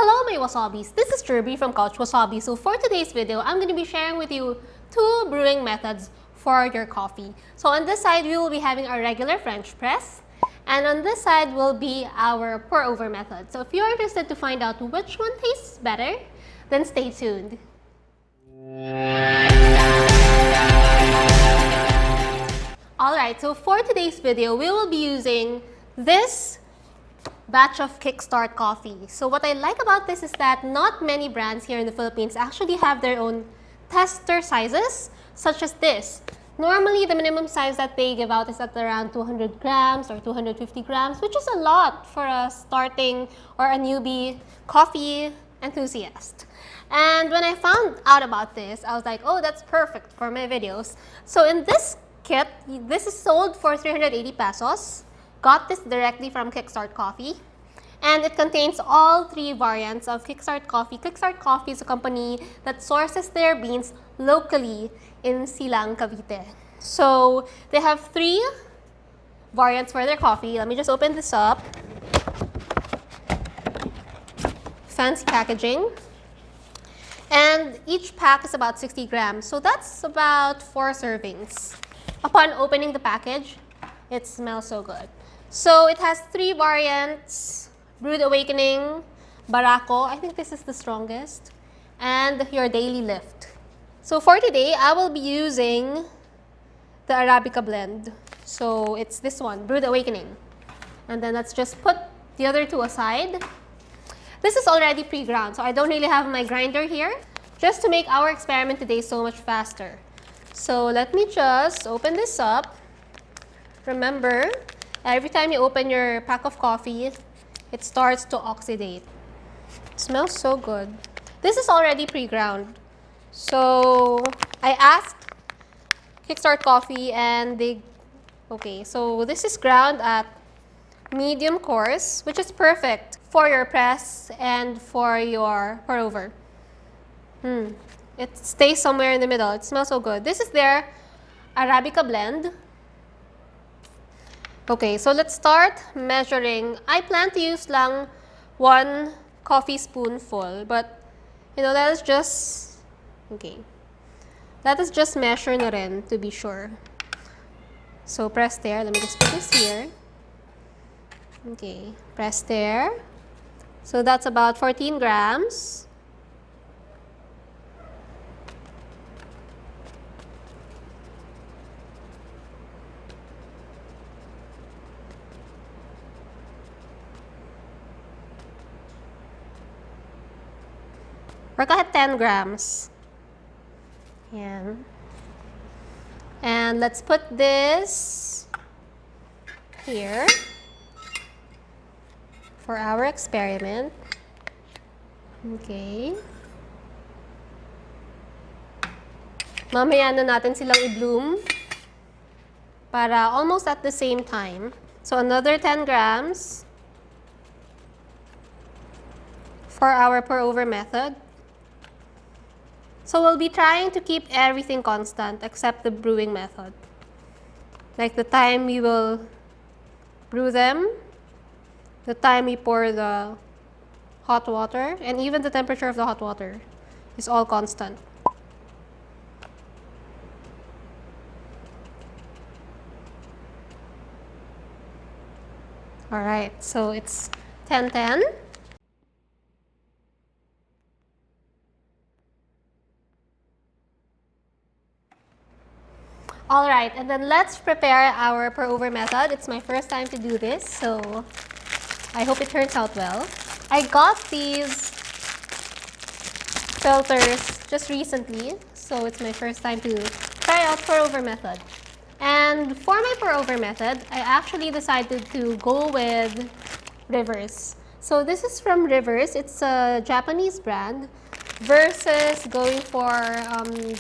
Hello my wasabis, this is Jirbie from Couch Wasabi. So for today's video, I'm going to be sharing with you 2 brewing methods for your coffee. So on this side, we will be having our regular French press, and on this side will be our pour over method. So if you're interested to find out which one tastes better, then stay tuned. Alright, so for today's video, we will be using this batch of Kickstart coffee. So what I like about this is that not many brands here in the Philippines actually have their own tester sizes, such as this. Normally, the minimum size that they give out is at around 200 grams or 250 grams, which is a lot for a starting or a newbie coffee enthusiast. And when I found out about this, I was like, oh, that's perfect for my videos. So in this kit, this is sold for 380 pesos. Got this directly from Kickstart Coffee, and it contains all 3 variants of Kickstart Coffee. Kickstart Coffee is a company that sources their beans locally in Silang, Cavite. So they have 3 variants for their coffee. Let me just open this up. Fancy packaging. And each pack is about 60 grams. So that's about 4 servings. Upon opening the package, it smells so good. So it has 3 variants: Brewed Awakening, Barako, I think this is the strongest, and your Daily Lift. So for today, I will be using the Arabica blend. So it's this one, Brewed Awakening. And then let's just put the other 2 aside. This is already pre-ground, so I don't really have my grinder here, just to make our experiment today so much faster. So let me just open this up. Remember, every time you open your pack of coffee, it starts to oxidate. It smells so good. This is already pre-ground. So I asked Kickstart Coffee and they, okay, so this is ground at medium coarse, which is perfect for your press and for your pour over. It stays somewhere in the middle. It smells so good. This is their Arabica blend. Okay, so let's start measuring. I plan to use lang 1 coffee spoonful, but you know, let us just, okay, let us just measure na rin to be sure. So press there. Let me just put this here. Okay, press there. So that's about 14 grams. Or kahit 10 grams. Yan. And let's put this here for our experiment. Okay. Mamaya na natin silang i-bloom para almost at the same time. So another 10 grams for our pour over method. So we'll be trying to keep everything constant except the brewing method. Like the time we will brew them, the time we pour the hot water, and even the temperature of the hot water is all constant. Alright, so it's 10-10. Alright, and then let's prepare our pour over method. It's my first time to do this, so I hope it turns out well. I got these filters just recently, so it's my first time to try out pour over method. And for my pour over method, I actually decided to go with Rivers. So this is from Rivers. It's a Japanese brand versus going for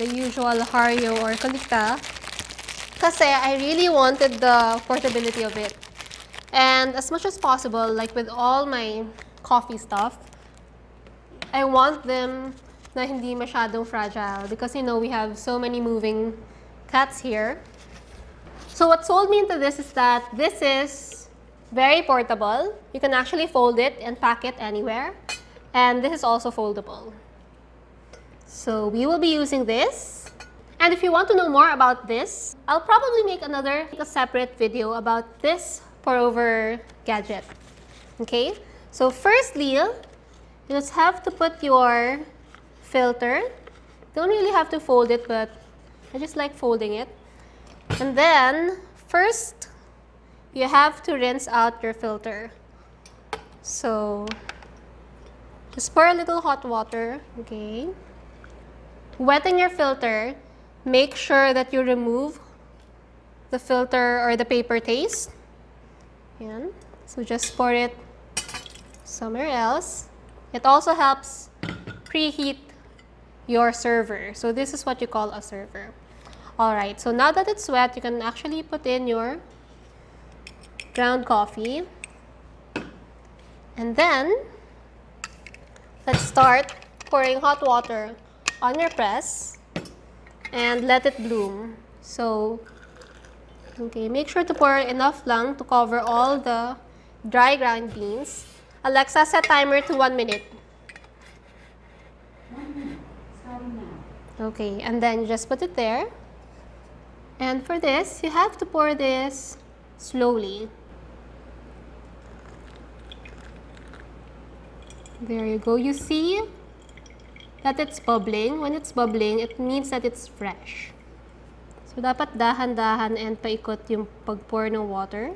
the usual Hario or Kalikta. Kasi I really wanted the portability of it. And as much as possible, like with all my coffee stuff, I want them na hindi masyadong fragile because, you know, we have so many moving cats here. So what sold me into this is that this is very portable. You can actually fold it and pack it anywhere. And this is also foldable. So we will be using this. And if you want to know more about this, I'll probably make a separate video about this pour-over gadget. Okay? So firstly, you just have to put your filter. Don't really have to fold it, but I just like folding it. And then, first, you have to rinse out your filter. So, just pour a little hot water, okay? Wetting your filter, make sure that you remove the filter or the paper taste. Yan. So, just pour it somewhere else. It also helps preheat your server. So, this is what you call a server. Alright, so now that it's wet, you can actually put in your ground coffee. And then, let's start pouring hot water on your press and let it bloom. So, okay, make sure to pour enough lang to cover all the dry ground beans. Alexa, set timer to 1 minute. 1 minute, starting now. Okay, and then you just put it there. And for this, you have to pour this slowly. There you go. You see that it's bubbling. When it's bubbling, it means that it's fresh. So, dapat dahan-dahan and paikot yung pag-pour ng water.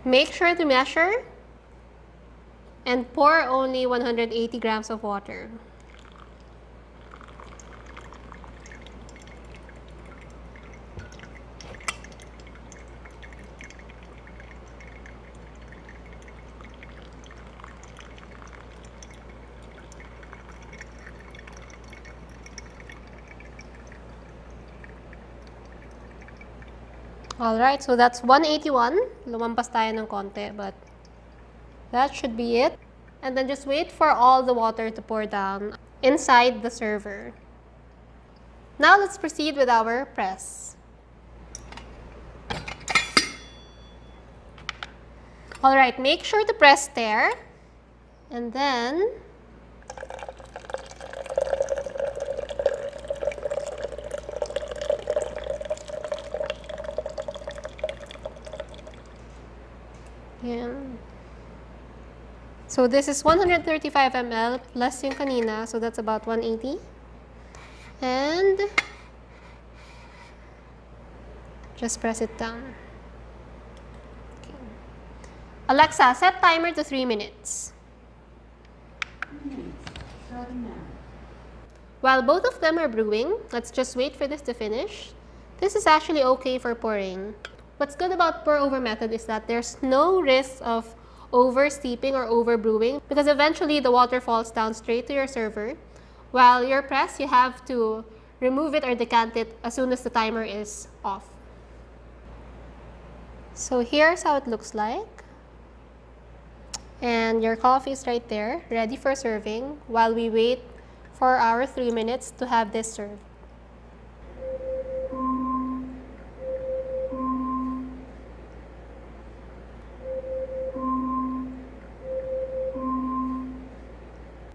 Make sure to measure and pour only 180 grams of water. Alright, so that's 181. Lumampas tayo ng konti, but that should be it. And then just wait for all the water to pour down inside the server. Now let's proceed with our press. Alright, make sure to press there. And then yan. So this is 135 ml plus yung kanina, so that's about 180. And just press it down. Okay. Alexa, set timer to 3 minutes. 3 minutes, starting now. While both of them are brewing, let's just wait for this to finish. This is actually okay for pouring. What's good about pour-over method is that there's no risk of over-steeping or over-brewing because eventually the water falls down straight to your server. While your press, you have to remove it or decant it as soon as the timer is off. So here's how it looks like. And your coffee is right there, ready for serving while we wait for our 3 minutes to have this served.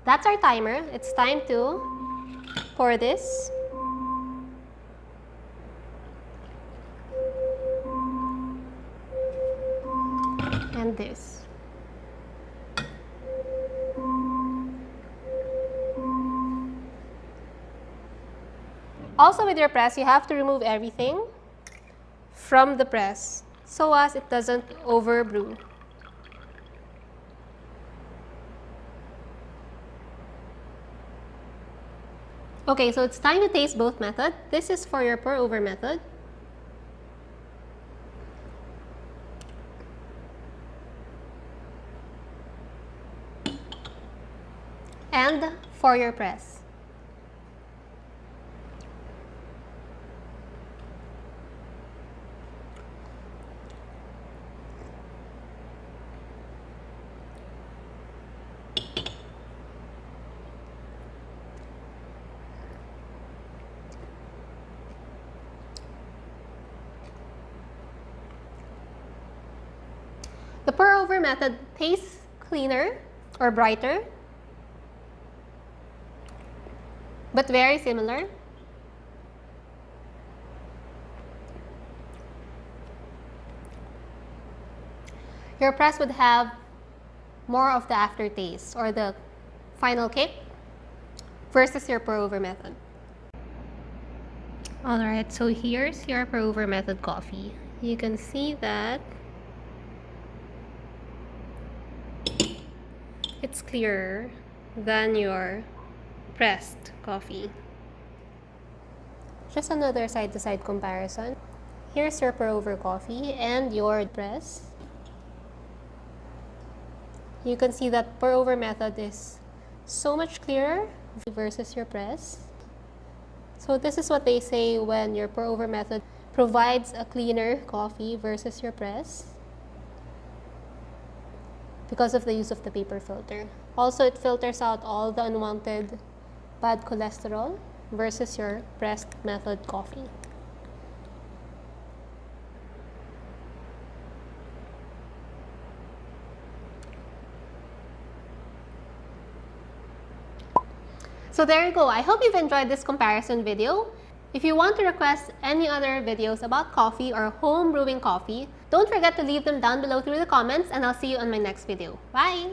That's our timer. It's time to pour this. And this. Also with your press, you have to remove everything from the press so as it doesn't overbrew. Okay, so it's time to taste both methods. This is for your pour-over method. And for your press. The pour-over method tastes cleaner or brighter, but very similar. Your press would have more of the aftertaste or the final kick versus your pour-over method. Alright, so here's your pour-over method coffee. You can see that it's clearer than your pressed coffee. Just another side-to-side comparison. Here's your pour-over coffee and your press. You can see that pour-over method is so much clearer versus your press. So this is what they say when your pour-over method provides a cleaner coffee versus your press because of the use of the paper filter. Also, it filters out all the unwanted bad cholesterol versus your pressed method coffee. So there you go. I hope you've enjoyed this comparison video. If you want to request any other videos about coffee or home brewing coffee, don't forget to leave them down below through the comments, and I'll see you on my next video. Bye!